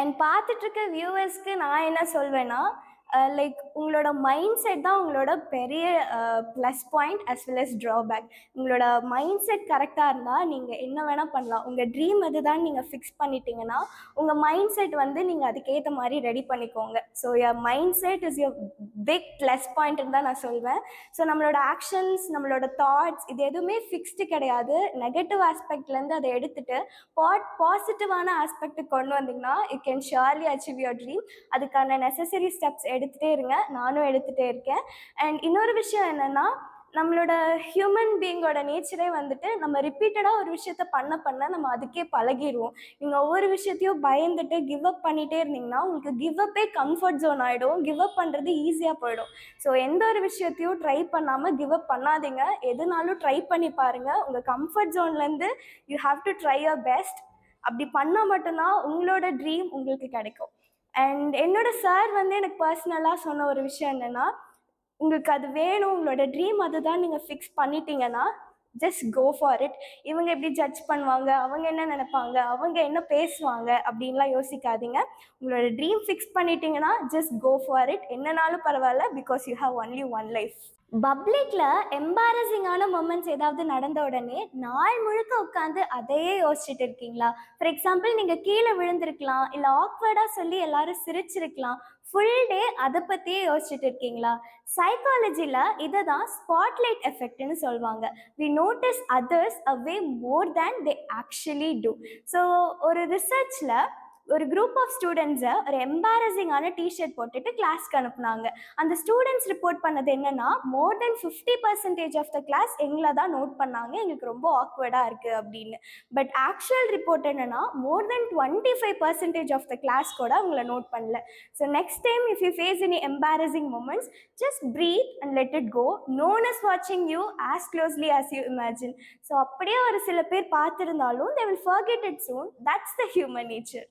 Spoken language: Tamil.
அண்ட் பார்த்துட்டு இருக்க வியூவர்ஸ்க்கு நான் என்ன சொல்வேன்னா, லைக் உங்களோட மைண்ட் செட் தான் உங்களோட பெரிய plus point as well as drawback. உங்களோட மைண்ட் செட் கரெக்டாக இருந்தால் நீங்கள் என்ன வேணால் பண்ணலாம். உங்கள் ட்ரீம் அதுதான் நீங்கள் ஃபிக்ஸ் பண்ணிட்டீங்கன்னா, உங்கள் மைண்ட் செட் வந்து நீங்கள் அதுக்கேற்ற மாதிரி ரெடி பண்ணிக்கோங்க. So your mindset is your big plus பாயிண்ட்னு தான் நான் சொல்வேன். ஸோ நம்மளோட ஆக்ஷன்ஸ், நம்மளோட தாட்ஸ் இது எதுவுமே ஃபிக்ஸ்டு கிடையாது. நெகட்டிவ் ஆஸ்பெக்ட்லேருந்து அதை எடுத்துட்டு பாசிட்டிவான ஆஸ்பெக்ட்டுக்கு கொண்டு வந்தீங்கன்னா you can surely achieve your dream. அதுக்கான நெசசரி ஸ்டெப்ஸ் எடுத்துகிட்டே இருங்க. நானும் எடுத்துகிட்டே இருக்கேன். அண்ட் இன்னொரு விஷயம் என்னென்னா, நம்மளோட ஹியூமன் பீயிங்கோட நேச்சரே வந்துட்டு நம்ம ரிப்பீட்டடாக ஒரு விஷயத்த பண்ண நம்ம அதுக்கே பழகிடுவோம். நீங்கள் ஒவ்வொரு விஷயத்தையும் பயந்துட்டு கிவ் அப் பண்ணிகிட்டே இருந்தீங்கன்னா உங்களுக்கு கிவ் அப்பே கம்ஃபர்ட் ஜோன் ஆகிடும். கிவ் அப் பண்ணுறது ஈஸியாக போயிடும். ஸோ எந்த ஒரு விஷயத்தையும் ட்ரை பண்ணாமல் கிவ் அப் பண்ணாதீங்க. எதுனாலும் ட்ரை பண்ணி பாருங்கள். உங்கள் கம்ஃபர்ட் ஜோன்லேருந்து you have to try your best. அப்படி பண்ணால் மட்டும்தான் உங்களோட ட்ரீம் உங்களுக்கு கிடைக்கும். அண்ட் என்னோட சார் வந்து எனக்கு பர்சனலாக சொன்ன ஒரு விஷயம் என்னென்னா, உங்களுக்கு அது வேணும், உங்களோட ட்ரீம் அதுதான் நீங்கள் ஃபிக்ஸ் பண்ணிட்டீங்கன்னா ஜஸ்ட் கோ ஃபார் இட். இவங்க எப்படி ஜட்ஜ் பண்ணுவாங்க, அவங்க என்ன நினைப்பாங்க, அவங்க என்ன பேசுவாங்க அப்படின்லாம் யோசிக்காதீங்க. உங்களோட ட்ரீம் ஃபிக்ஸ் பண்ணிட்டீங்கன்னா ஜஸ்ட் கோ ஃபார் இட். என்னன்னாலும் பரவாயில்ல, because you have only one life. பப்ளிக்கில் எம்பாரசிங்கான மொமெண்ட்ஸ் ஏதாவது நடந்த உடனே நாள் முழுக்க உட்காந்து அதையே யோசிச்சுட்டு இருக்கீங்களா? ஃபார் எக்ஸாம்பிள், நீங்கள் கீழே விழுந்திருக்கலாம், இல்லை ஆக்வர்டாக சொல்லி எல்லாரும் சிரிச்சிருக்கலாம். ஃபுல் டே அதை பற்றியே யோசிச்சுட்டு இருக்கீங்களா? சைக்காலஜியில் இதை தான் ஸ்பாட்லைட் எஃபெக்ட்னு சொல்லுவாங்க. We notice others a way more than they actually do. So ஒரு ரிசர்ச்சில் ஒரு குரூப் ஆஃப் ஸ்டூடெண்ட்ஸை ஒரு எம்பாரசிங்கான டிஷர்ட் போட்டுட்டு கிளாஸ்க்கு அனுப்புனாங்க. அந்த ஸ்டூடெண்ட்ஸ் ரிப்போர்ட் பண்ணது என்னன்னா, மோர் தென் 50% ஆஃப் த கிளாஸ் எங்களை தான் நோட் பண்ணாங்க, எங்களுக்கு ரொம்ப ஆக்வர்டாக இருக்குது அப்படின்னு. பட் ஆக்சுவல் ரிப்போர்ட் என்னன்னா, மோர் தென் 25% ஆஃப் த கிளாஸ் கூட அவங்கள நோட் பண்ணல. So next time if you face any embarrassing moments, just breathe and let it go. No one is வாட்சிங் you as closely as you imagine. So அப்படியே ஒரு சில பேர் பார்த்துருந்தாலும் they will forget it soon. That's the human nature.